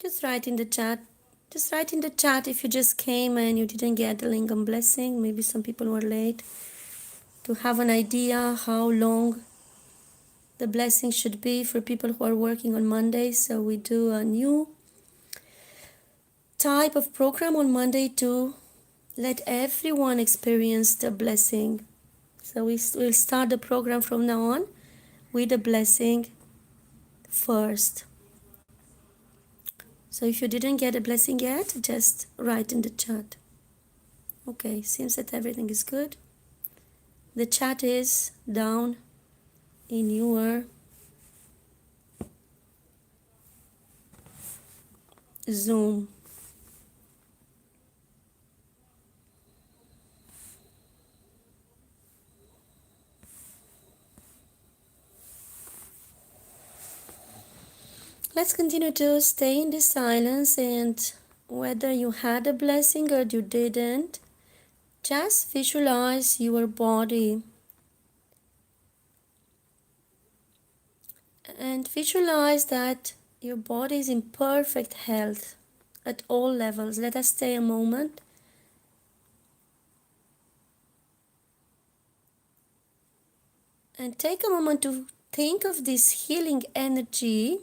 Just write in the chat. Just write in the chat if you just came and you didn't get the lingam blessing. Maybe some people were late, to have an idea how long the blessing should be for people who are working on Mondays. So we do a new type of program on Monday to let everyone experience the blessing. So we'll start the program from now on with the blessing first. So if you didn't get a blessing yet, just write in the chat. Okay, seems that everything is good. The chat is down in your Zoom. Let's continue to stay in this silence, and whether you had a blessing or you didn't, just visualize your body and visualize that your body is in perfect health at all levels. Let us stay a moment. And take a moment to think of this healing energy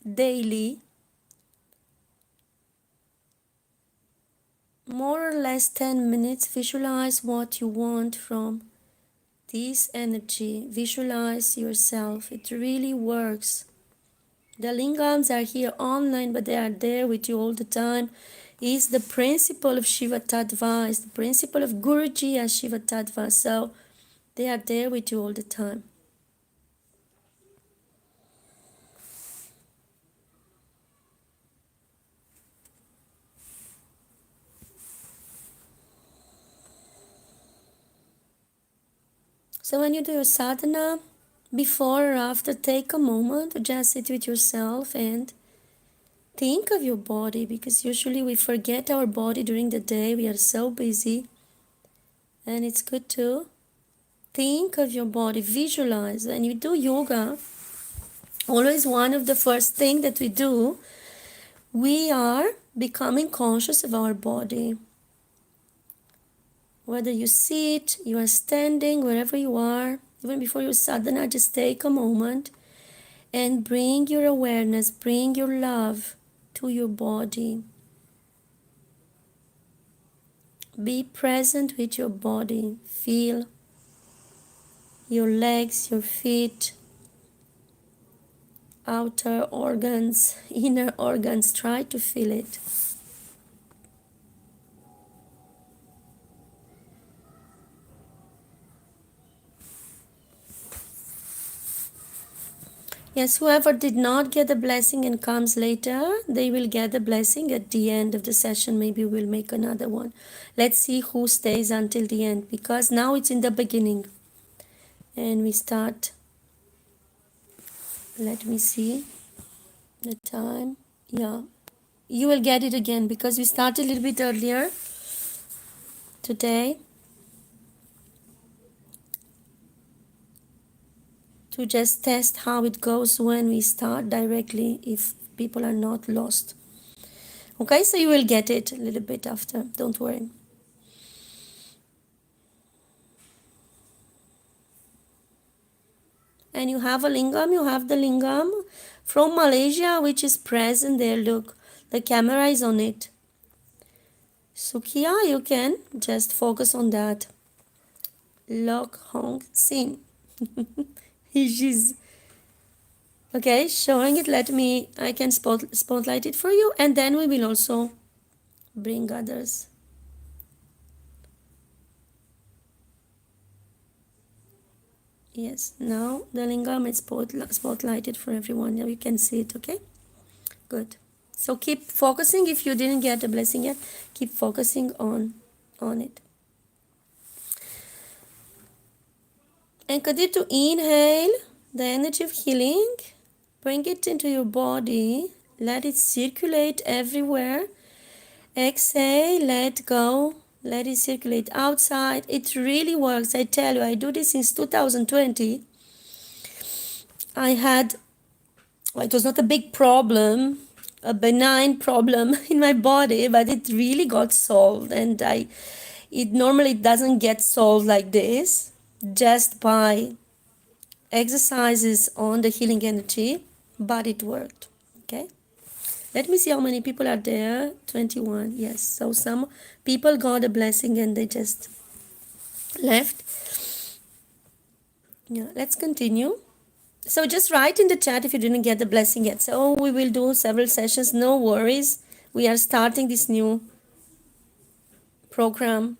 daily, more or less 10 minutes. Visualize what you want from this energy. Visualize yourself. It really works. The lingams are here online, but they are there with you all the time. It's the principle of Shiva Tattva, it's the principle of Guruji as Shiva Tattva. So they are there with you all the time. So when you do your sadhana, before or after, take a moment to just sit with yourself and think of your body, because usually we forget our body during the day. We are so busy, and it's good to think of your body, visualize. When you do yoga, always one of the first things that we do, we are becoming conscious of our body. Whether you sit, you are standing, wherever you are, even before your sadhana, just take a moment and bring your awareness, bring your love to your body. Be present with your body. Feel your legs, your feet, outer organs, inner organs. Try to feel it. Yes, whoever did not get the blessing and comes later, they will get the blessing at the end of the session. Maybe we'll make another one. Let's see who stays until the end, because now it's in the beginning. And we start, let me see the time. Yeah, you will get it again because we started a little bit earlier today, to just test how it goes when we start directly, if people are not lost. Okay, so you will get it a little bit after, don't worry. And you have a lingam, you have the lingam from Malaysia, which is present there. Look, the camera is on it. Sukhia, you can just focus on that. Lok Hong Sin. She's okay, showing it. Let me, I can spotlight it for you, and then we will also bring others. Yes, now the lingam is spotlighted for everyone. Now you can see it, okay? Good. So keep focusing. If you didn't get a blessing yet, keep focusing on it. And continue to inhale the energy of healing. Bring it into your body. Let it circulate everywhere. Exhale, let go. Let it circulate outside. It really works. I tell you, I do this since 2020. It was not a big problem a benign problem in my body, but it really got solved. And it normally doesn't get solved like this, just by exercises on the healing energy, but it worked. Okay, let me see how many people are there. 21. Yes, so some people got a blessing and they just left. Yeah, let's continue. So just write in the chat if you didn't get the blessing yet. So we will do several sessions, no worries. We are starting this new program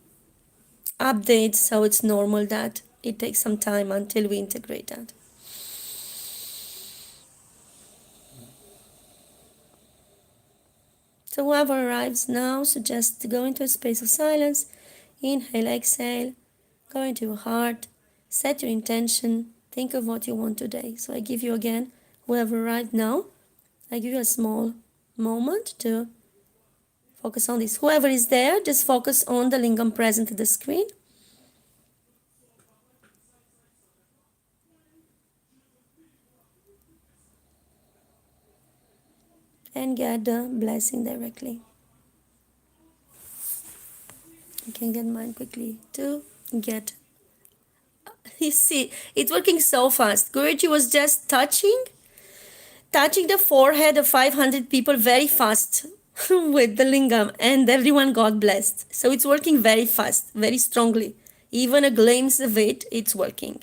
update, so it's normal that it takes some time until we integrate that. So whoever arrives now, so just go into a space of silence, inhale, exhale, go into your heart, set your intention, think of what you want today. So I give you again, whoever arrived now, I give you a small moment to focus on this. Whoever is there, just focus on the lingam present at the screen. And get the blessing directly. You can get mine quickly to get. You see, it's working so fast. Guruji was just touching the forehead of 500 people very fast with the lingam, and everyone got blessed. So it's working very fast, very strongly. Even a glimpse of it, it's working.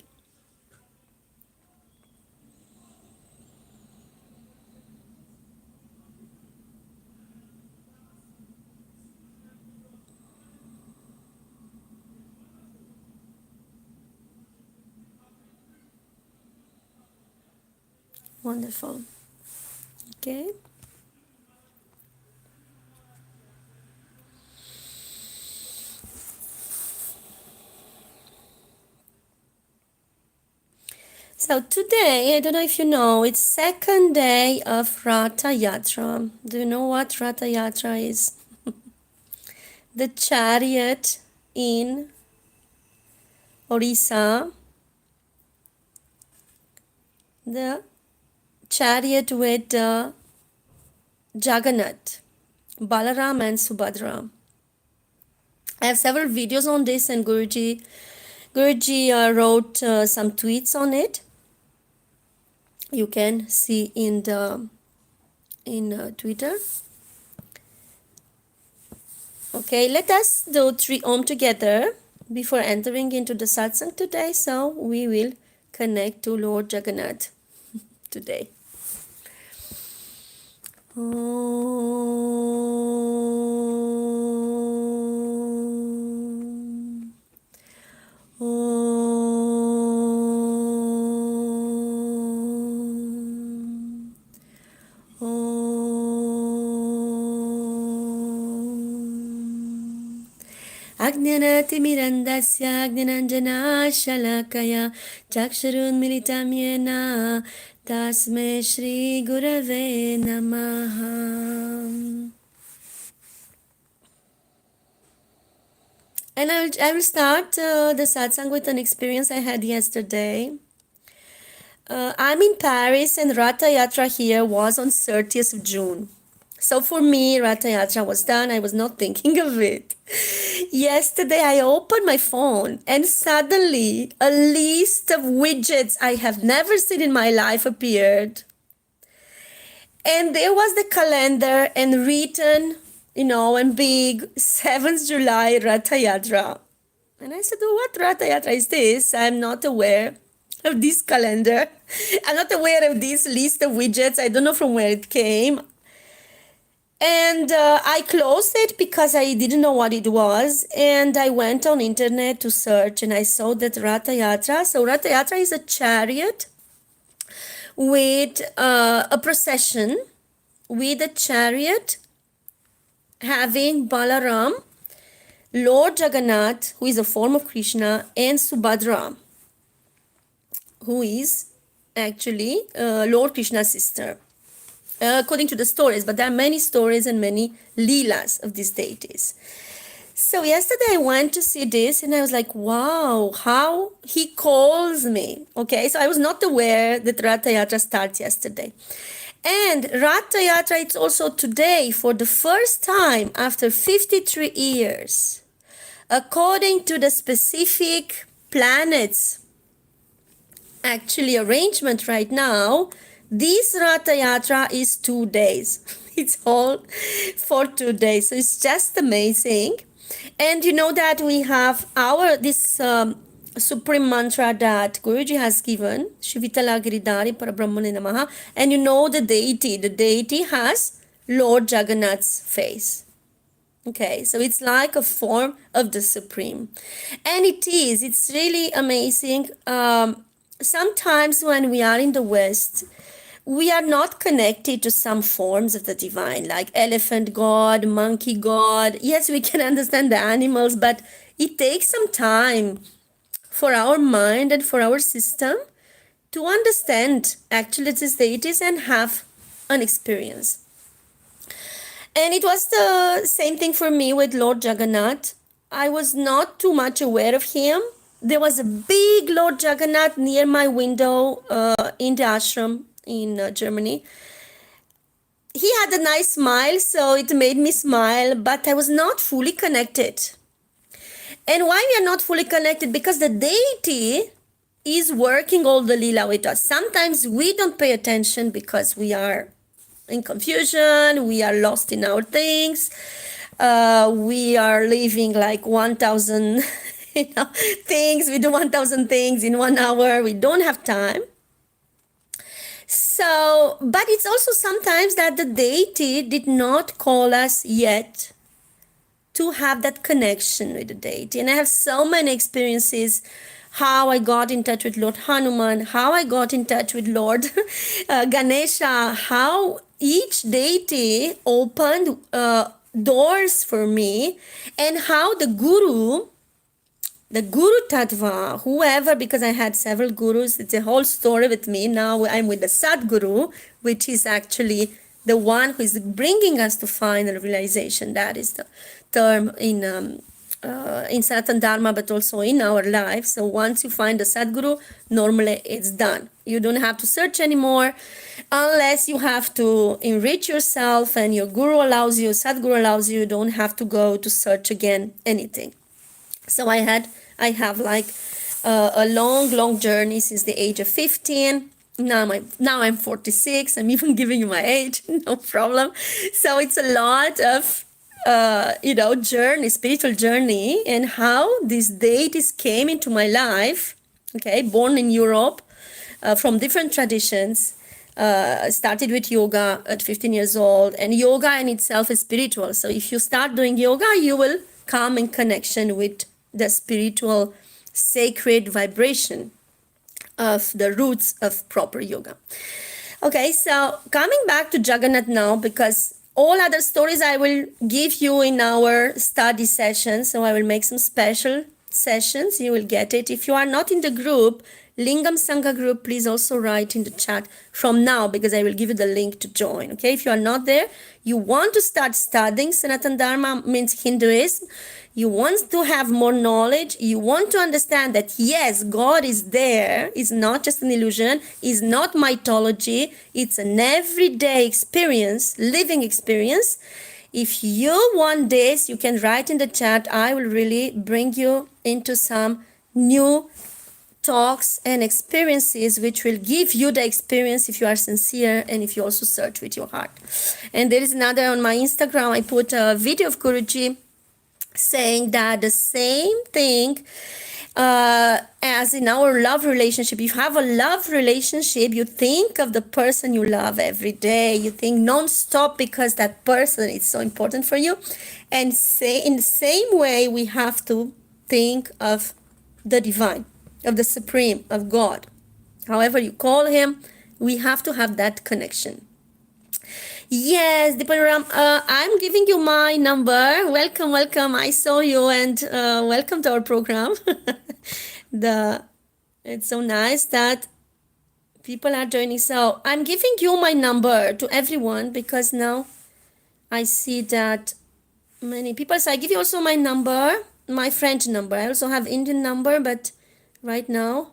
Wonderful. Okay. So today, I don't know if you know, it's second day of Ratha Yatra. Do you know what Ratha Yatra is? The chariot in Orissa, the chariot with Jagannath, Balaram and Subhadra. I have several videos on this, and Guruji wrote some tweets on it. You can see in Twitter. Okay, let us do 3 Om together before entering into the satsang today. So we will connect to Lord Jagannath today. Om. Om. Om. Ajnanatimirandasya Ajnananjana Shalakaya Chakshurun Militam Yena Tasme Shri Gurave Namaha. And I will start the satsang with an experience I had yesterday. I'm in Paris, and Ratha Yatra here was on 30th of June. So for me, Ratha Yatra was done. I was not thinking of it. Yesterday, I opened my phone and suddenly a list of widgets I have never seen in my life appeared. And there was the calendar and written, in big, 7th July Ratha Yatra. And I said, what Ratha Yatra is this? I'm not aware of this calendar. I'm not aware of this list of widgets. I don't know from where it came. And I closed it because I didn't know what it was. And I went on internet to search, and I saw that Ratha Yatra. So Ratha Yatra is a chariot with a procession with a chariot having Balaram, Lord Jagannath, who is a form of Krishna, and Subhadra, who is actually Lord Krishna's sister. According to the stories, but there are many stories and many leelas of these deities. So yesterday I went to see this, and I was like, wow, how he calls me. Okay, so I was not aware that Ratha Yatra starts yesterday. And Ratha Yatra, it's also today for the first time after 53 years. According to the specific planets actually arrangement right now, this Ratha Yatra is 2 days. It's all for 2 days. So it's just amazing. And you know that we have this supreme mantra that Guruji has given, Shivitala Giridhari Parabrahmane Namaha. And you know the deity has Lord Jagannath's face. Okay, so it's like a form of the Supreme. And it's really amazing. Sometimes when we are in the West, we are not connected to some forms of the divine, like elephant god, monkey god. Yes, we can understand the animals, but it takes some time for our mind and for our system to understand actually these deities and have an experience. And it was the same thing for me with Lord Jagannath. I was not too much aware of him. There was a big Lord Jagannath near my window in the ashram in Germany. He had a nice smile, so it made me smile, but I was not fully connected. And why we are not fully connected? Because the deity is working all the lila with us. Sometimes we don't pay attention because we are in confusion, we are lost in our things, we are living like 1,000 things, we do 1,000 things in 1 hour, we don't have time. So, but it's also sometimes that the deity did not call us yet to have that connection with the deity. And I have so many experiences, how I got in touch with Lord Hanuman, how I got in touch with Lord Ganesha, how each deity opened doors for me, and how the Guru Tattva, whoever, because I had several gurus, it's a whole story with me. Now I'm with the Sadguru, which is actually the one who is bringing us to final realization. That is the term in Sanatana Dharma, but also in our life. So once you find the Sadguru, normally it's done. You don't have to search anymore, unless you have to enrich yourself and your Guru allows you, Sadguru allows you, you don't have to go to search again anything. So I have like a long journey since the age of 15. Now I'm 46. I'm even giving you my age, no problem. So it's a lot of journey, spiritual journey, and how these deities came into my life. Okay, born in Europe, from different traditions. Started with yoga at 15 years old, and yoga in itself is spiritual. So if you start doing yoga, you will come in connection with the spiritual sacred vibration of the roots of proper yoga. Okay, so coming back to Jagannath now, because all other stories I will give you in our study session. So I will make some special sessions. You will get it. If you are not in the group, Lingam Sangha group, please also write in the chat from now, because I will give you the link to join. Okay, if you are not there, you want to start studying Sanatana Dharma, means Hinduism, you want to have more knowledge, you want to understand that yes, God is there, it's not just an illusion, it's not mythology, it's an everyday experience, living experience. If you want this, you can write in the chat. I will really bring you into some new talks and experiences which will give you the experience if you are sincere and if you also search with your heart. And there is another on my Instagram. I put a video of Guruji saying that the same thing as in our love relationship. If you have a love relationship, you think of the person you love every day. You think non-stop because that person is so important for you. And say in the same way, we have to think of the divine, of the Supreme, of God. However you call him, we have to have that connection. Yes, Diparam, I'm giving you my number. Welcome. I saw you, and welcome to our program. It's so nice that people are joining. So I'm giving you my number to everyone, because now I see that many people. So I give you also my number, my French number. I also have Indian number, but right now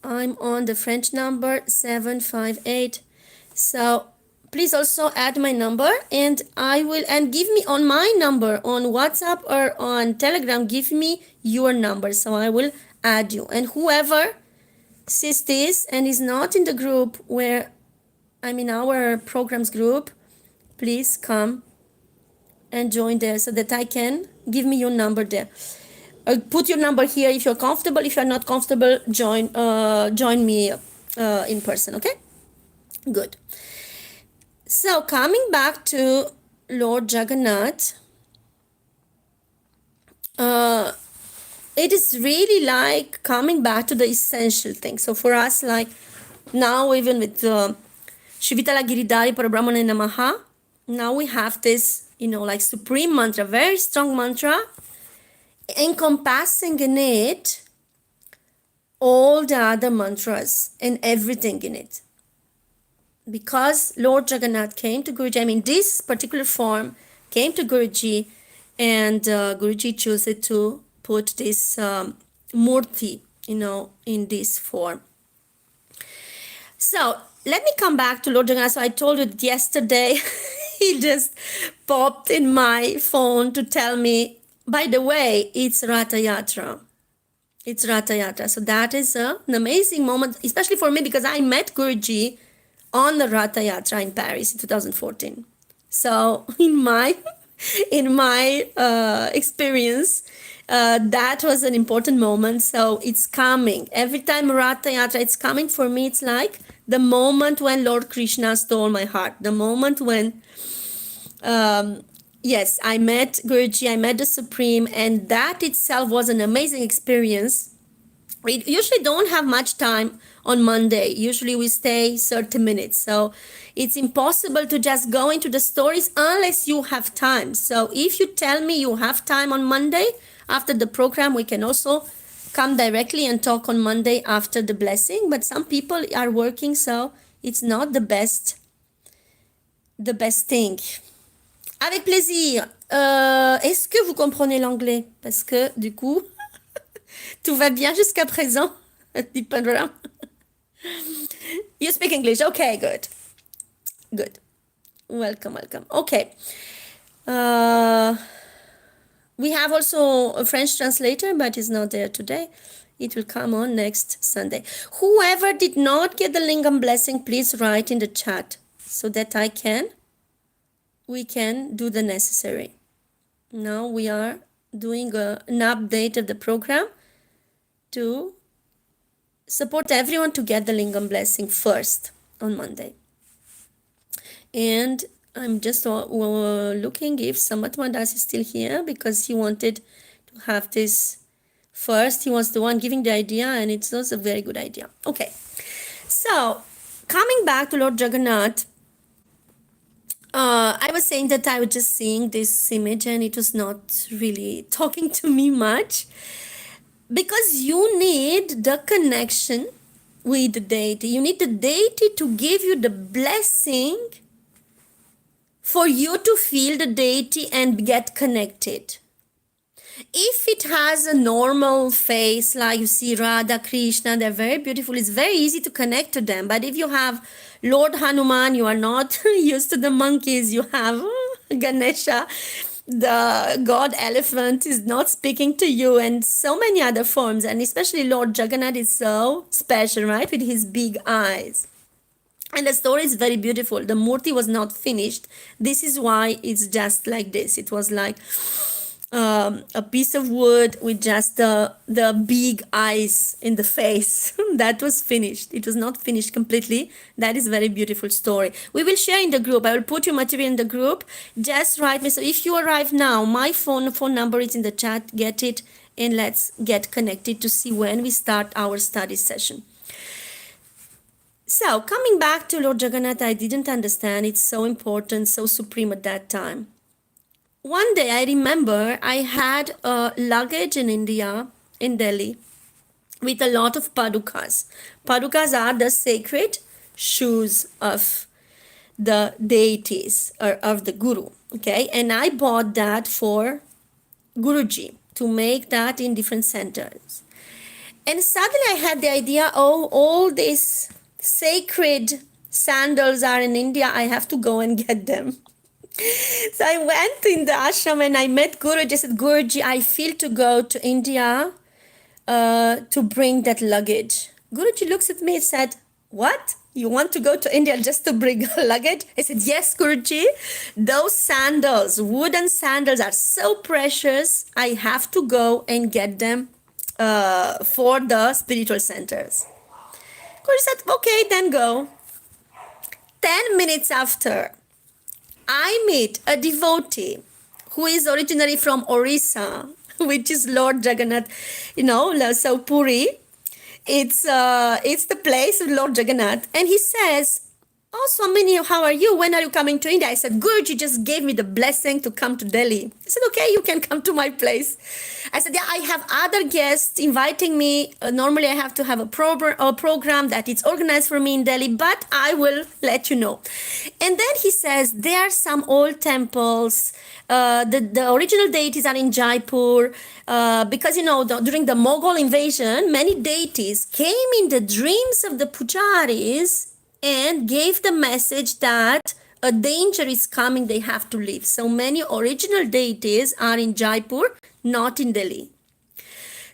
I'm on the French number 758 So please also add my number, and give me on my number on WhatsApp or on Telegram, give me your number, so I will add you. And whoever sees this and is not in the group where I'm in our programs group, please come and join there so that I can give me your number there. Put your number here if you're comfortable. If you're not comfortable, join me in person. Okay, good. So coming back to Lord Jagannath, it is really like coming back to the essential thing. So for us, like now, even with Shivitala Giridhari Parabrahmane Namaha, now we have this, like supreme mantra, very strong mantra, encompassing in it all the other mantras and everything in it. Because Lord Jagannath came to Guruji, I mean, this particular form came to Guruji, and Guruji chose it to put this murti, in this form. So let me come back to Lord Jagannath. So I told you that yesterday, he just popped in my phone to tell me, by the way, it's Ratha Yatra. It's Ratha Yatra. So that is an amazing moment, especially for me, because I met Guruji on the Ratha Yatra in Paris in 2014. So in my experience, that was an important moment. So it's coming. Every time Ratha Yatra, it's coming for me. It's like the moment when Lord Krishna stole my heart. The moment when, yes, I met Guruji, I met the Supreme, and that itself was an amazing experience. We usually don't have much time on Monday. Usually we stay 30 minutes. So it's impossible to just go into the stories unless you have time. So if you tell me you have time on Monday after the program, we can also come directly and talk on Monday after the blessing. But some people are working, so it's not the best thing. Avec plaisir. Est-ce que vous comprenez l'anglais? Parce que du coup, tout va bien jusqu'à présent. You speak English. Okay, good. Good. Welcome. Okay. We have also a French translator, but it's not there today. It will come on next Sunday. Whoever did not get the Lingam blessing, please write in the chat so that we can do the necessary. Now we are doing an update of the program to support everyone to get the Lingam blessing first on Monday. And I'm just looking if Sanatana Dharma is still here, because he wanted to have this first. He was the one giving the idea, and it's also a very good idea. Okay, so coming back to Lord Jagannath, I was saying that I was just seeing this image and it was not really talking to me much, because you need the connection with the deity. You need the deity to give you the blessing for you to feel the deity and get connected. If it has a normal face, like you see Radha, Krishna, they're very beautiful, it's very easy to connect to them. But if you have Lord Hanuman, you are not used to the monkeys, you have Ganesha, the god elephant is not speaking to you, and so many other forms. And especially Lord Jagannath is so special, right, with his big eyes. And the story is very beautiful. The murti was not finished. This is why it's just like this. It was like a piece of wood with just the big eyes in the face. That was finished. It was not finished completely. That is a very beautiful story. We will share in the group. I will put your material in the group. Just write me. So if you arrive now, my phone number is in the chat. Get it and let's get connected to see when we start our study session. So coming back to Lord Jagannath, I didn't understand. It's so important, so supreme at that time. One day I remember I had a luggage in India, in Delhi, with a lot of padukas. Padukas are the sacred shoes of the deities or of the Guru. Okay, and I bought that for Guruji to make that in different centers. And suddenly I had the idea, oh, all these sacred sandals are in India. I have to go and get them. So I went in the ashram and I met Guruji. I said, Guruji, I feel to go to India to bring that luggage. Guruji looks at me and said, what? You want to go to India just to bring luggage? I said, yes, Guruji. Those sandals, wooden sandals, are so precious. I have to go and get them for the spiritual centers. Guruji said, okay, then go. 10 minutes after, I meet a devotee who is originally from Orissa, which is Lord Jagannath, so Puri. It's the place of Lord Jagannath. And he says, oh, Swamini, how are you? When are you coming to India? I said, Guruji just gave me the blessing to come to Delhi. He said, okay, you can come to my place. I said, yeah, I have other guests inviting me. Normally I have to have a program that it's organized for me in Delhi, but I will let you know. And then he says, there are some old temples. The original deities are in Jaipur. Because, during the Mughal invasion, many deities came in the dreams of the pujaris and gave the message that a danger is coming, they have to leave. So many original deities are in Jaipur, not in Delhi.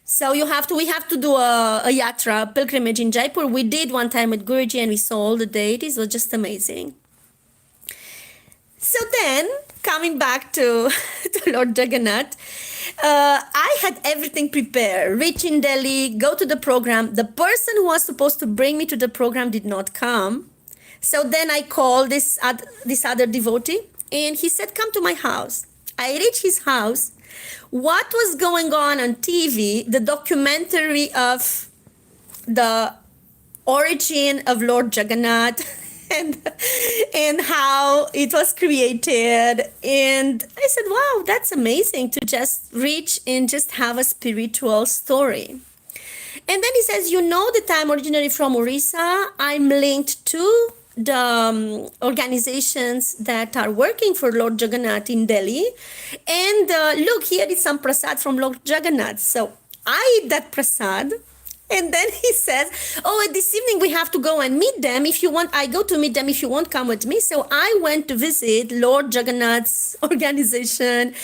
So we have to do a yatra, pilgrimage in Jaipur. We did one time with Guruji and we saw all the deities. It was just amazing. So then, coming back to Lord Jagannath, I had everything prepared. Reach in Delhi, go to the program. The person who was supposed to bring me to the program did not come. So then I called this other devotee and he said, come to my house. I reached his house. What was going on TV, the documentary of the origin of Lord Jagannath, and how it was created. And I said, wow, that's amazing to just reach and just have a spiritual story. And then he says, that I'm originally from Orissa. I'm linked to the organizations that are working for Lord Jagannath in Delhi. And look, here is some prasad from Lord Jagannath. So I eat that prasad. And then he says, oh, this evening we have to go and meet them. If you want, I go to meet them. If you want, come with me. So I went to visit Lord Jagannath's organization.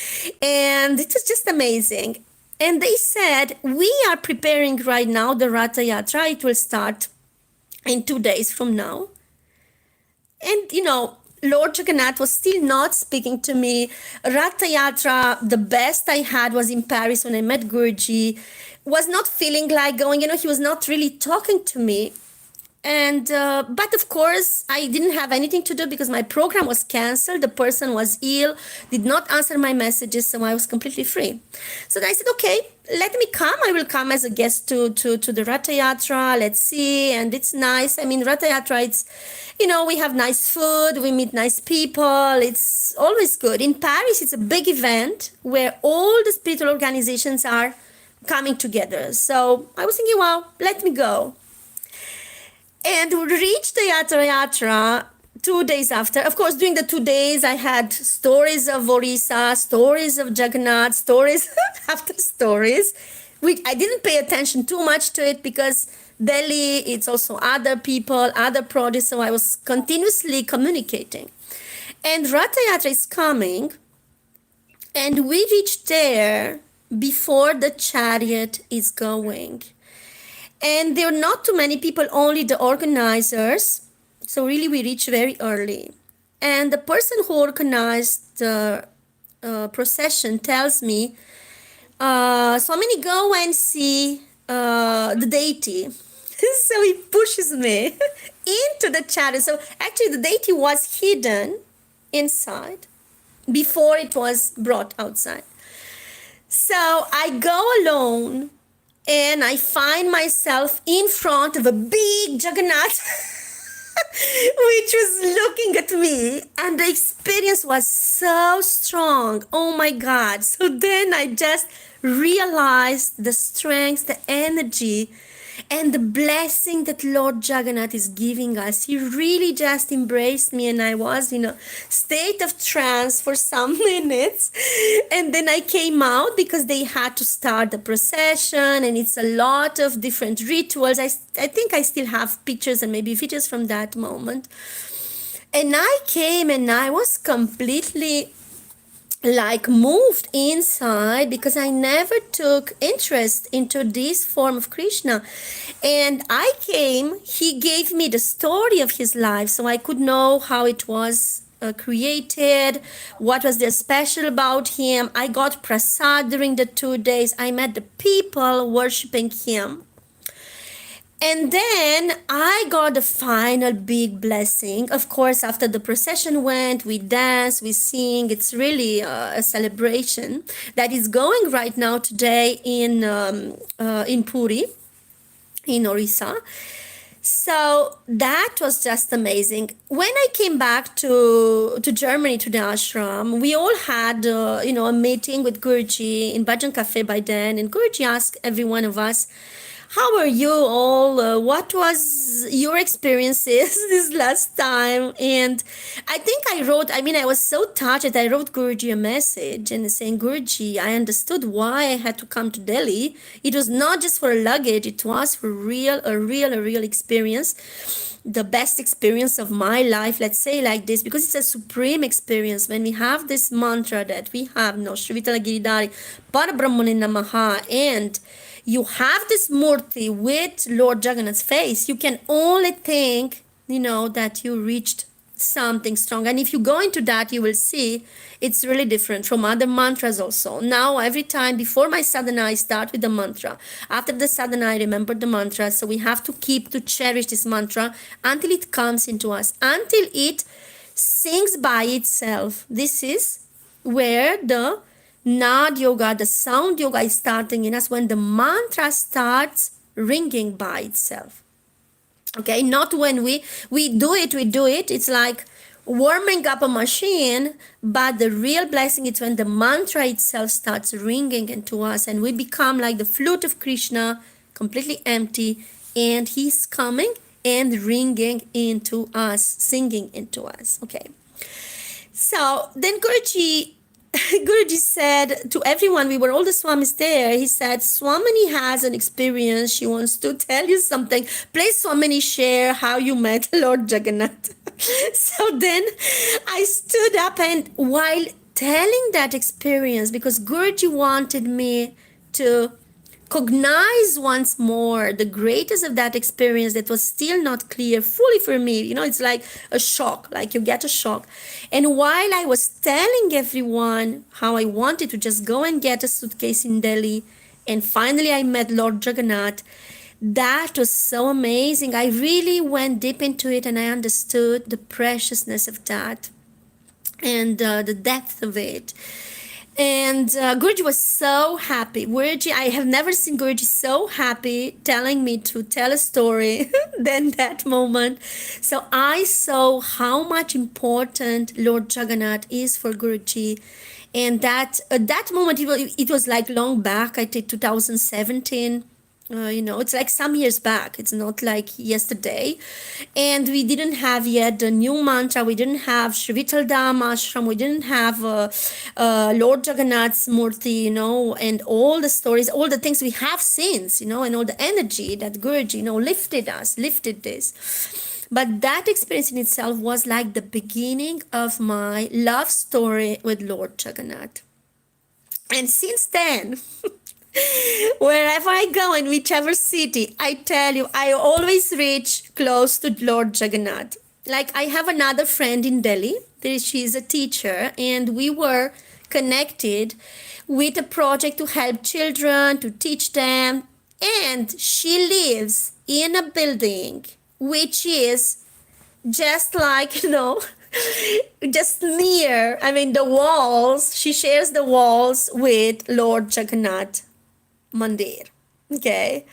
And it was just amazing. And they said, we are preparing right now the Ratha Yatra. It will start in 2 days from now. And, Lord Jagannath was still not speaking to me. Ratha Yatra, the best I had was in Paris when I met Guruji. Was not feeling like going, he was not really talking to me. And, but of course, I didn't have anything to do because my program was canceled. The person was ill, did not answer my messages, so I was completely free. So then I said, okay, let me come. I will come as a guest to the Ratha Yatra. Let's see. And it's nice. I mean, Ratha Yatra, it's, we have nice food. We meet nice people. It's always good. In Paris, it's a big event where all the spiritual organizations are coming together. So I was thinking, wow, let me go. And we reached the Yatra 2 days after. Of course, during the 2 days, I had stories of Orissa, stories of Jagannath, stories after stories, which I didn't pay attention too much to it because Delhi, it's also other people, other projects, so I was continuously communicating. And Ratha Yatra is coming, and we reached there before the chariot is going. And there are not too many people, only the organizers. So really we reached very early. And the person who organized the procession tells me, Swamini, go and see the deity. So he pushes me into the chariot. So actually the deity was hidden inside before it was brought outside. So I go alone and I find myself in front of a big Jagannath, which was looking at me. And the experience was so strong. Oh my God. So then I just realized the strength, the energy and the blessing that Lord Jagannath is giving us. He really just embraced me, and I was in a state of trance for some minutes. And then I came out because they had to start the procession, and it's a lot of different rituals. I think I still have pictures and maybe videos from that moment. And I came and I was completely like moved inside, because I never took interest into this form of Krishna. And I came, he gave me the story of his life so I could know how it was created, what was there special about him. I got prasad during the 2 days. I met the people worshiping him. And then I got the final big blessing. Of course, after the procession went, we dance, we sing. It's really a celebration that is going right now today in Puri, in Orissa. So that was just amazing. When I came back to Germany, to the ashram, we all had a meeting with Guruji in Bhajan Cafe by then, and Guruji asked every one of us, how are you all? What was your experiences this last time? And I think I was so touched that I wrote Guruji a message and saying, Guruji, I understood why I had to come to Delhi. It was not just for luggage, it was for a real experience. The best experience of my life, let's say like this, because it's a supreme experience when we have this mantra that we have, no, Shri Vitala Giridhari, Parabrahmane Namaha, and you have this murti with Lord Jagannath's face, you can only think, that you reached something strong. And if you go into that, you will see it's really different from other mantras also. Now, every time before my sadhana, I start with the mantra. After the sadhana, I remember the mantra. So we have to cherish this mantra until it comes into us, until it sings by itself. This is where the Nad yoga, the sound yoga is starting in us, when the mantra starts ringing by itself. Okay, not when we do it. It's like warming up a machine, but the real blessing is when the mantra itself starts ringing into us and we become like the flute of Krishna, completely empty, and he's coming and ringing into us, singing into us. Okay. So then Guruji said to everyone, we were all the Swamis there, he said, Swamini has an experience. She wants to tell you something. Please, Swamini, share how you met Lord Jagannath. So then I stood up, and while telling that experience, because Guruji wanted me to cognize once more the greatness of that experience that was still not clear fully for me. It's like a shock, like you get a shock. And while I was telling everyone how I wanted to just go and get a suitcase in Delhi, and finally I met Lord Jagannath, that was so amazing. I really went deep into it, and I understood the preciousness of that and the depth of it. And Guruji was so happy. I have never seen Guruji so happy telling me to tell a story than that moment. So I saw how much important Lord Jagannath is for Guruji. And that moment, it was like long back, I think 2017. It's like some years back. It's not like yesterday. And we didn't have yet the new mantra. We didn't have Sri Vittal Dham Ashram. We didn't have Lord Jagannath's Murti, and all the stories, all the things we have since, and all the energy that Guruji, lifted this. But that experience in itself was like the beginning of my love story with Lord Jagannath. And since then, wherever I go, in whichever city, I tell you, I always reach close to Lord Jagannath. Like, I have another friend in Delhi. She's a teacher, and we were connected with a project to help children, to teach them. And she lives in a building which is just like, just near, the walls. She shares the walls with Lord Jagannath Mandir. Okay.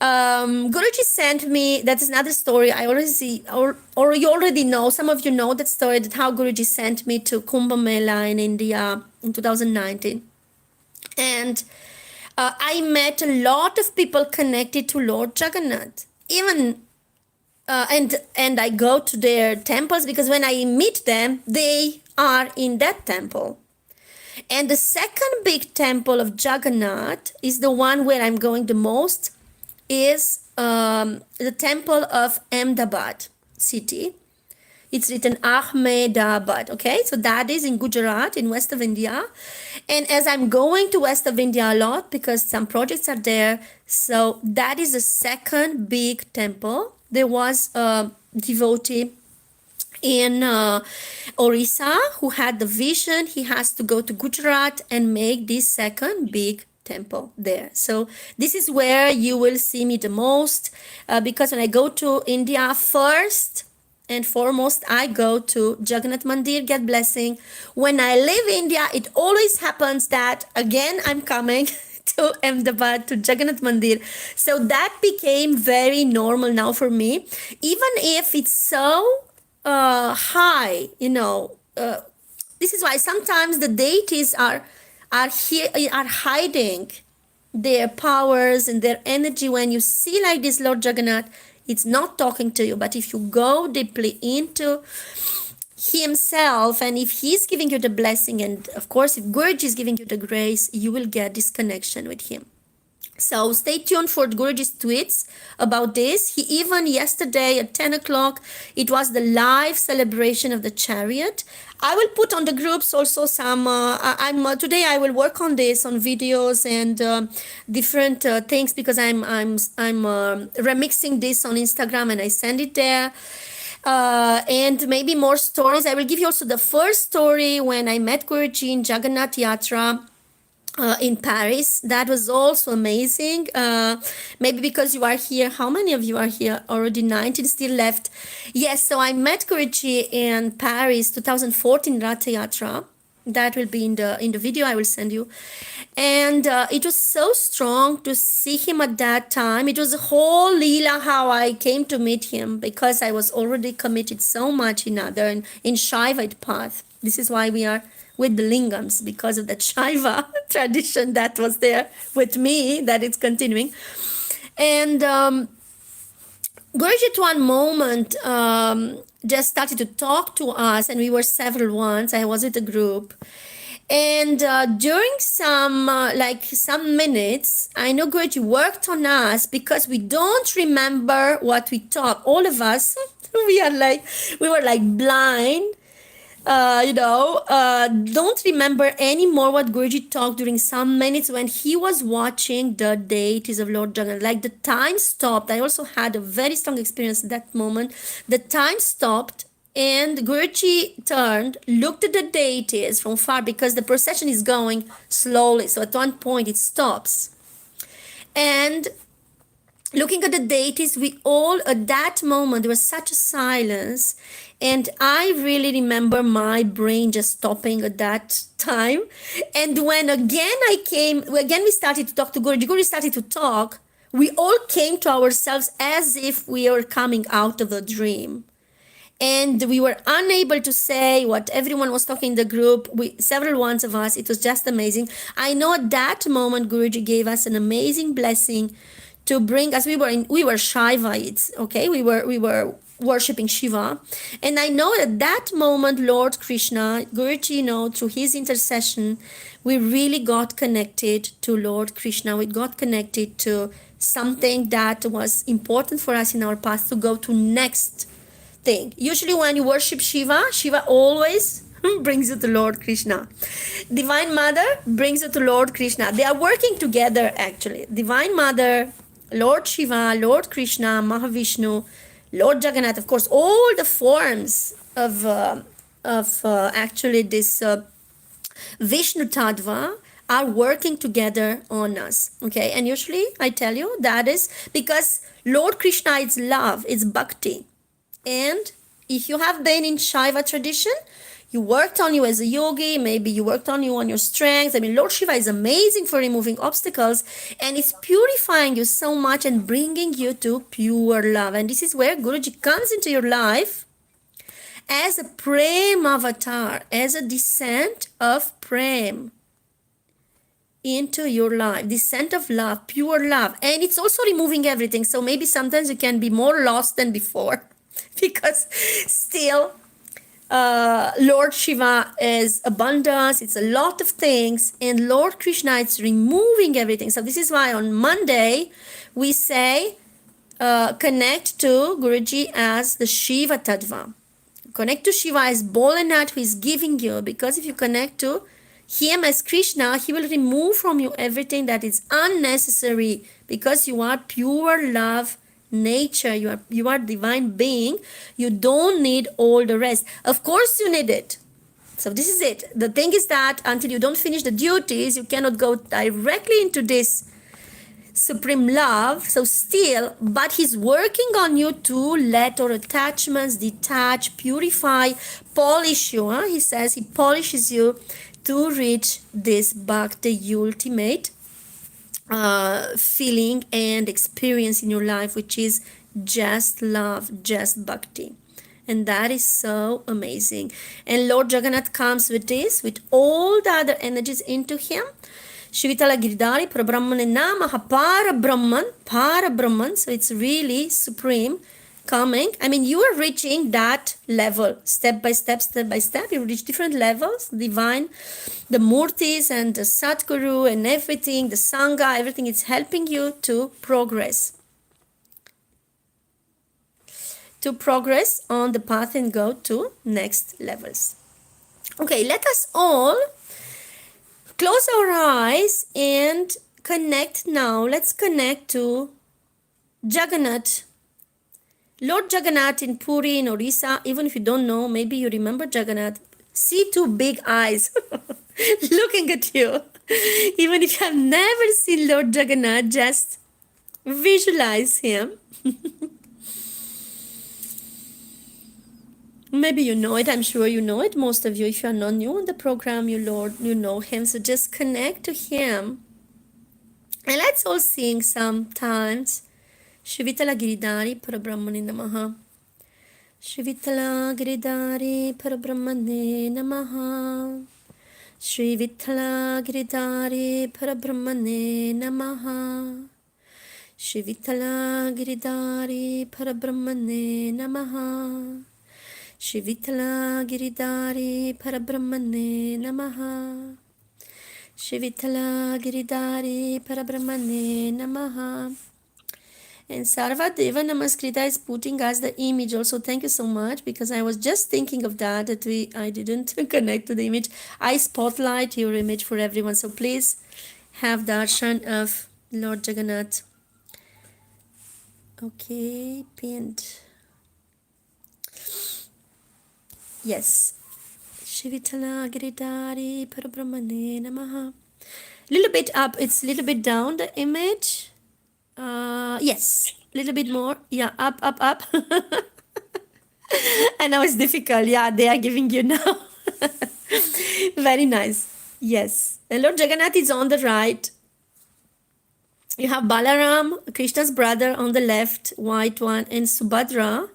Guruji sent me, that's another story I already see, or you already know, some of you know that story, that how Guruji sent me to Kumbh Mela in India in 2019. And I met a lot of people connected to Lord Jagannath. Even and I go to their temples because when I meet them, they are in that temple. And the second big temple of Jagannath is the one where I'm going the most, is the temple of Ahmedabad city. It's written Ahmedabad, okay? So that is in Gujarat, in west of India. And as I'm going to west of India a lot because some projects are there, so that is the second big temple. There was a devotee in Orissa who had the vision. He has to go to Gujarat and make this second big temple there. So this is where you will see me the most because when I go to India, first and foremost, I go to Jagannath Mandir, get blessing. When I leave India, it always happens that again I'm coming to Ahmedabad, to Jagannath Mandir. So that became very normal now for me. Even if it's so high, this is why sometimes the deities are hiding their powers and their energy. When you see like this Lord Jagannath, it's not talking to you, but if you go deeply into himself and if he's giving you the blessing, and of course if Guruji is giving you the grace, you will get this connection with him. So stay tuned for Guruji's tweets about this. He even yesterday at 10 o'clock, it was the live celebration of the chariot. I will put on the groups also some, today I will work on this, on videos and different things because I'm remixing this on Instagram and I send it there. And maybe more stories. I will give you also the first story when I met Guruji in Jagannath Yatra. In Paris. That was also amazing. Maybe because you are here, how many of you are here already? 19 still left. Yes, so I met Guruji in Paris 2014 Ratha Yatra. That will be in the video I will send you. And it was so strong to see him at that time. It was a whole Leela how I came to meet him because I was already committed so much in Shaivite path. This is why we are with the lingams, because of that Shaiva tradition that was there with me, that it's continuing. And Guruji at one moment just started to talk to us, and we were several ones. I was with a group. And during some minutes, I know Guruji worked on us because we don't remember what we talked. All of us, we were like blind. Don't remember anymore what Guruji talked during some minutes when he was watching the deities of Lord Jagannath. Like the time stopped. I also had a very strong experience at that moment. The time stopped and Guruji turned, looked at the deities from far because the procession is going slowly. So at one point it stops. And looking at the deities, we all, at that moment, there was such a silence. And I really remember my brain just stopping at that time. And when again we started to talk to Guruji, Guruji started to talk, we all came to ourselves as if we were coming out of a dream. And we were unable to say what everyone was talking in the group. Several ones of us, it was just amazing. I know at that moment, Guruji gave us an amazing blessing to bring us. We were Shaivites, okay? We were worshipping Shiva. And I know at that moment, Lord Krishna, Guruji, through his intercession, we really got connected to Lord Krishna. We got connected to something that was important for us in our path to go to next thing. Usually when you worship Shiva, Shiva always brings you to Lord Krishna. Divine Mother brings you to Lord Krishna. They are working together actually. Divine Mother, Lord Shiva, Lord Krishna, Mahavishnu, Lord Jagannath, of course, all the forms of actually this Vishnu Tattva are working together on us, okay? And usually, I tell you, that is because Lord Krishna is love, it's bhakti. And if you have been in Shaiva tradition, you worked on you as a yogi, maybe you worked on you on your strengths. I mean, Lord Shiva is amazing for removing obstacles and it's purifying you so much and bringing you to pure love. And this is where Guruji comes into your life as a Prem avatar, as a descent of Prem. into your life, the scent of love, pure love. And it's also removing everything. So maybe sometimes you can be more lost than before because still Lord Shiva is abundance, it's a lot of things, and Lord Krishna is removing everything. So this is why on Monday we say connect to Guruji as the Shiva Tattva. Connect to Shiva as Bholenath who is giving you, because if you connect to him as Krishna, he will remove from you everything that is unnecessary, because you are pure love nature, you are divine being. You don't need all the rest. Of course you need it. So this is it. The thing is that until you don't finish the duties, you cannot go directly into this supreme love. So still, but he's working on you to let our attachments detach, purify, polish you. He says he polishes you to reach this bhakti, ultimate feeling and experience in your life, which is just love, just bhakti. And that is so amazing. And Lord Jagannath comes with this, with all the other energies into him. Shivitala Giridhari Parabrahman Namaha Parabrahman. So it's really supreme coming. I mean, you are reaching that level step by step. You reach different levels, divine, the murtis and the Satguru and everything, the Sangha, everything is helping you to progress. To progress on the path and go to next levels. Okay, let us all close our eyes and connect now. Let's connect to Jagannath. Lord Jagannath in Puri in Orissa. Even if you don't know, maybe you remember Jagannath. See two big eyes looking at you. Even if you have never seen Lord Jagannath, just visualize him. Maybe you know it. I'm sure you know it. Most of you, if you are not new in the program, you know him. So just connect to him. And let's all sing sometimes. Shivitala Giridhari Parabrahmane Namaha. Shivitala Giridhari Parabrahmane Namaha. Shivitala Giridhari Parabrahmane Namaha. Shivitala Giridhari Parabrahmane Namaha. Shivitala Giridhari Parabrahmane Namaha. Shivitala Giridhari Parabrahmane Namaha. And Sarva Deva Namaskrita is putting us the image also. Thank you so much, because I was just thinking of that I didn't connect to the image. I spotlight your image for everyone. So please have darshan of Lord Jagannath. Okay, pinned. Yes. Shivitala Giridhari Parabrahmane Namaha. Little bit up, it's a little bit down, the image. Yes, a little bit more. Yeah, up. I know it's difficult. Yeah, they are giving you now. Very nice. Yes. And Lord Jagannath is on the right. You have Balaram, Krishna's brother, on the left, white one, and Subhadra,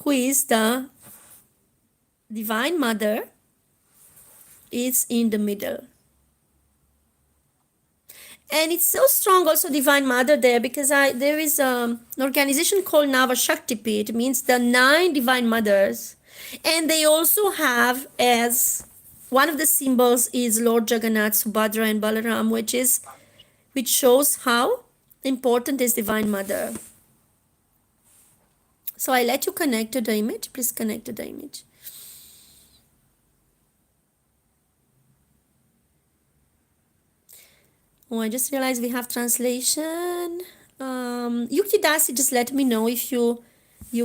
who is the Divine Mother, is in the middle. And it's so strong also, Divine Mother there, because there is an organization called Nava Shaktipit. It means the 9 Divine Mothers. And they also have, as one of the symbols is Lord Jagannath, Subhadra and Balaram, which shows how important is Divine Mother. So I let you connect to the image. Please connect to the image. Oh, I just realized we have translation. Yukti Dasi, just let me know if you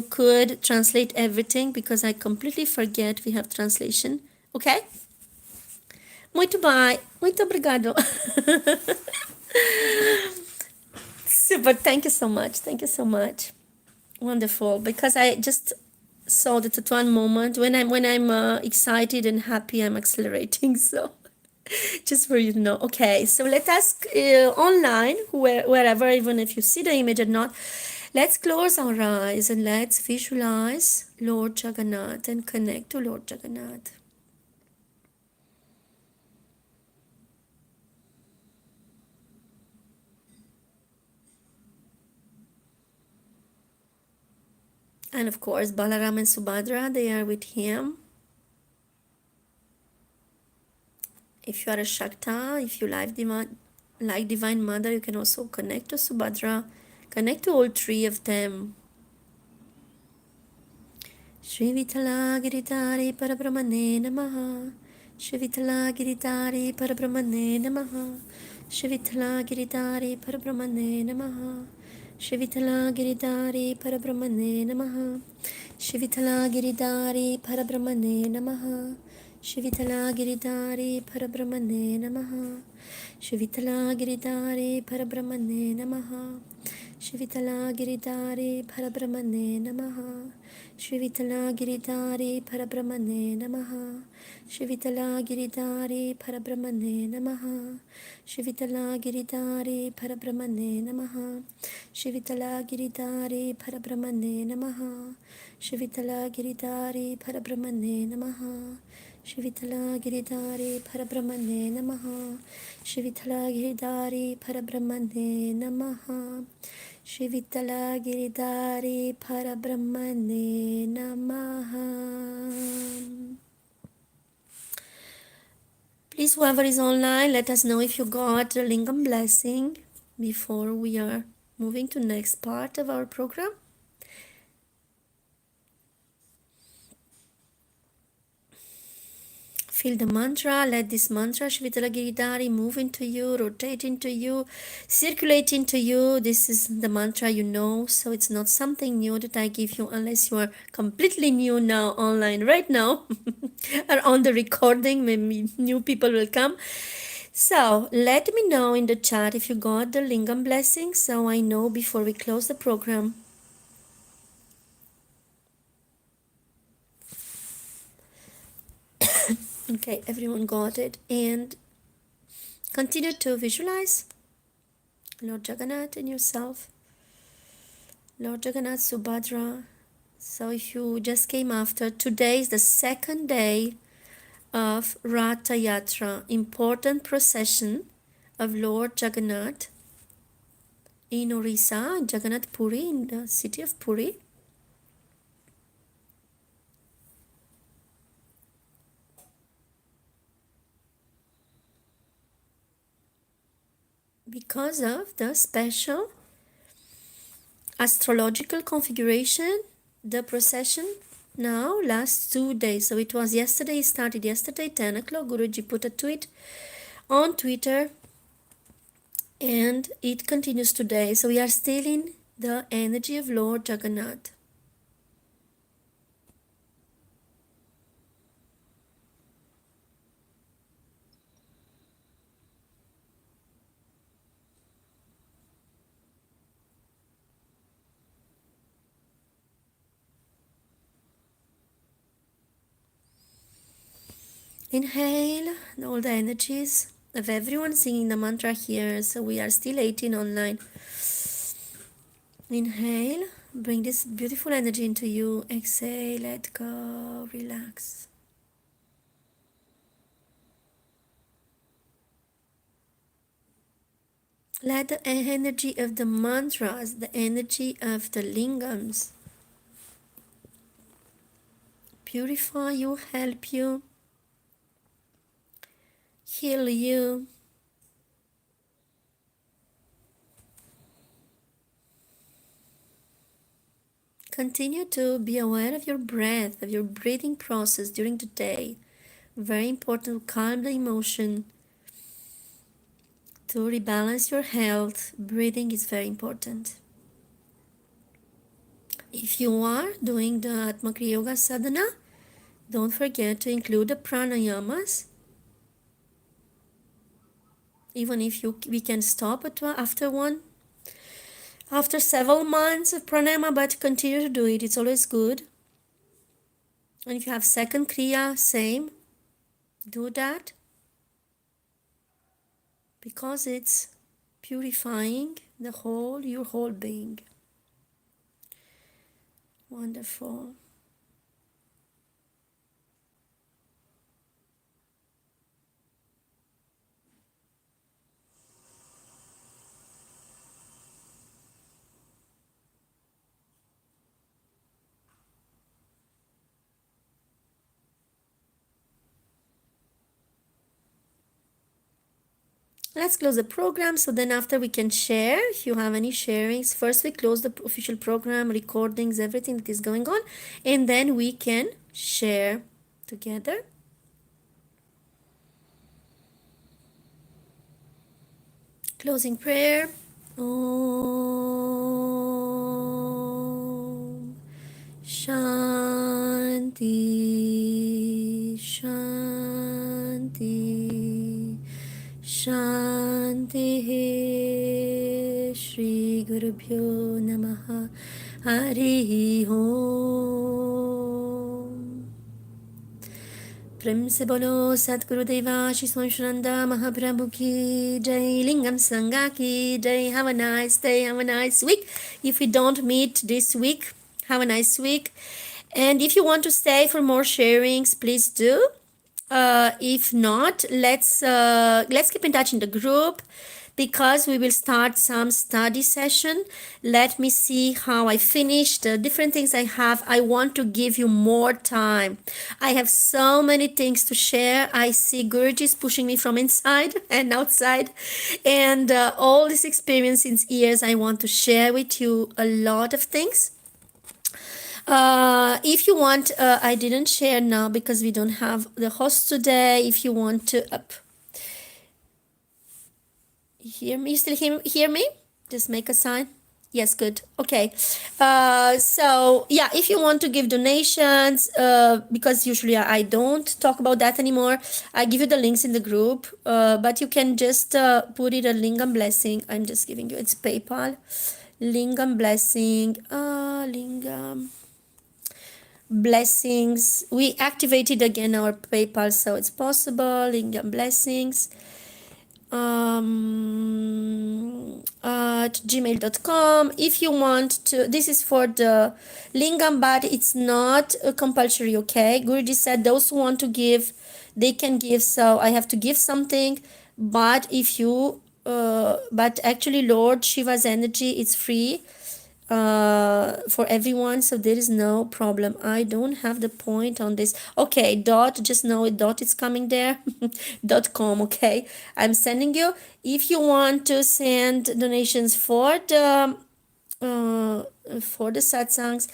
could translate everything, because I completely forget we have translation. Okay? Muito bem. Muito obrigado. Super. Thank you so much. Thank you so much. Wonderful. Because I just saw that at one moment when I'm excited and happy, I'm accelerating. So just for you to know. Okay, so let us online, wherever, even if you see the image or not, let's close our eyes and let's visualize Lord Jagannath and connect to Lord Jagannath. And of course, Balaram and Subhadra, they are with him. If you are a Shakta, if you like Divine Mother, you can also connect to Subhadra, connect to all three of them. Shri Vitala Giritari Parabrahmane Namaha. Shri Vitala Giritari Parabrahmane Namaha. Shri Vitala Giritari Parabrahmane Namaha. Shri Vitala Giritari Parabrahmane Namaha. Shri Vitala Giritari Parabrahmane Namaha. Shri Vitala Giritari Parabrahmane Namaha. Shri Vitala Giritari Parabrahmane Namaha. Shri Vitala Giritari Parabrahmane Namaha. Shri Vitala Giritari Parabrahmane Namaha. Shri Vitala Giritari Parabrahmane Namaha. Shri Vitala Giritari Parabrahmane Namaha. Shri Vitala Giritari Parabrahmane Namaha. Shri Vitala Giritari Parabrahmane Namaha. Shri Vitala Giritari Parabrahmane Namaha. Shri Vitala Giritari Parabrahmane Namaha. Shri Vitala Giridhari Parabrahmane Namaha. Please, whoever is online, let us know if you got the Lingam blessing before we are moving to next part of our program. Feel the mantra, let this mantra Shvitala Giridhari move into you, rotate into you, circulate into you. This is the mantra you know, so it's not something new that I give you unless you are completely new now online right now or on the recording. Maybe new people will come. So let me know in the chat if you got the Lingam blessing so I know before we close the program. Okay, everyone got it, and continue to visualize Lord Jagannath in yourself, Lord Jagannath, Subhadra. So if you just came after, today is the second day of Ratha Yatra, important procession of Lord Jagannath in Orissa, Jagannath Puri, in the city of Puri. Because of the special astrological configuration, the procession now lasts 2 days. So it was yesterday, it started yesterday, 10 o'clock. Guruji put a tweet on Twitter and it continues today. So we are still in the energy of Lord Jagannath. Inhale all the energies of everyone singing the mantra here. So we are still 18 online. Inhale, bring this beautiful energy into you. Exhale, let go, relax. Let the energy of the mantras, the energy of the lingams purify you, help you, heal you. Continue to be aware of your breath, of your breathing process during the day. Very important to calm the emotion, to rebalance your health. Breathing is very important. If you are doing the Atma Kriya Yoga Sadhana, don't forget to include the pranayamas. Even if we can stop after several months of pranayama, but continue to do it. It's always good. And if you have second kriya, same. Do that. Because it's purifying your whole being. Wonderful. let's close the program. So then after we can share if you have any sharings. First we close the official program, recordings, everything that is going on, and then we can share together. Closing prayer. Om Shanti Shanti Shanti. Shri Gurubhyo Namaha. Hari Om. प्रेम से बोलो सतगुरुदेवा श्री स्वामी विवेकानंदा महाप्रभु की जय. Lingam Sangha ki jai. Have a nice day, have a nice week. If we don't meet this week, have a nice week. And if you want to stay for more sharings, please do. If not, let's keep in touch in the group, because we will start some study session. Let me see how I finish the different things I have. I want to give you more time. I have so many things to share. I see Guruji's pushing me from inside and outside, and all this experience since years, I want to share with you a lot of things. If you want, I didn't share now because we don't have the host today. If you want to hear me, you still hear me? Just make a sign. Yes, good. Okay. So yeah, if you want to give donations, because usually I don't talk about that anymore, I give you the links in the group, but you can just put it a Lingam blessing. I'm just giving you, it's PayPal. Lingam blessing, Lingam blessings. We activated again our PayPal, so it's possible. Lingam blessings at gmail.com. If you want to, this is for the Lingam, but it's not compulsory, okay? Guruji said those who want to give, they can give, so I have to give something. But if you but actually Lord Shiva's energy, it's free for everyone, so there is no problem. I don't have the point on this. Okay, dot, just know it, dot is coming there. .com, okay? I'm sending you. If you want to send donations for the satsangs,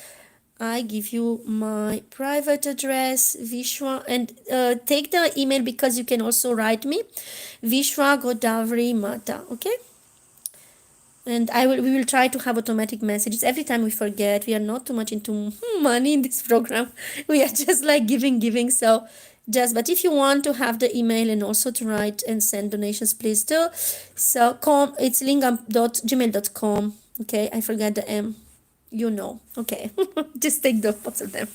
I give you my private address, Vishwa, and take the email, because you can also write me, VishwaGodaavari Mata, okay? And we will try to have automatic messages every time we forget. We are not too much into money in this program. We are just like giving. So but if you want to have the email and also to write and send donations, please do. So it's lingam.gmail.com. Okay, I forgot the M. You know. Okay, just take the both of them.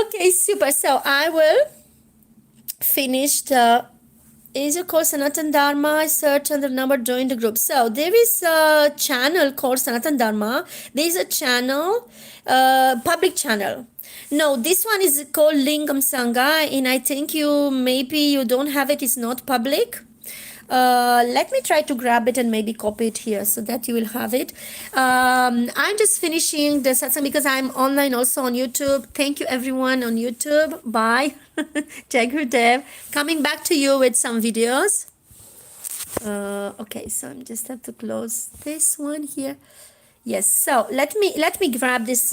Okay, super. So I will finish the is your course Sanatana Dharma. Search under number, join the group. So there is a channel called Sanatana Dharma. There is a channel, public channel. No, this one is called Lingam Sangha, and I think maybe you don't have it. It's not public. Let me try to grab it and maybe copy it here so that you will have it. I'm just finishing the satsang because I'm online also on YouTube. Thank you everyone on YouTube. Bye. Jai Gurudev. Coming back to you with some videos. Okay, so I'm just have to close this one here. Yes, so let me grab this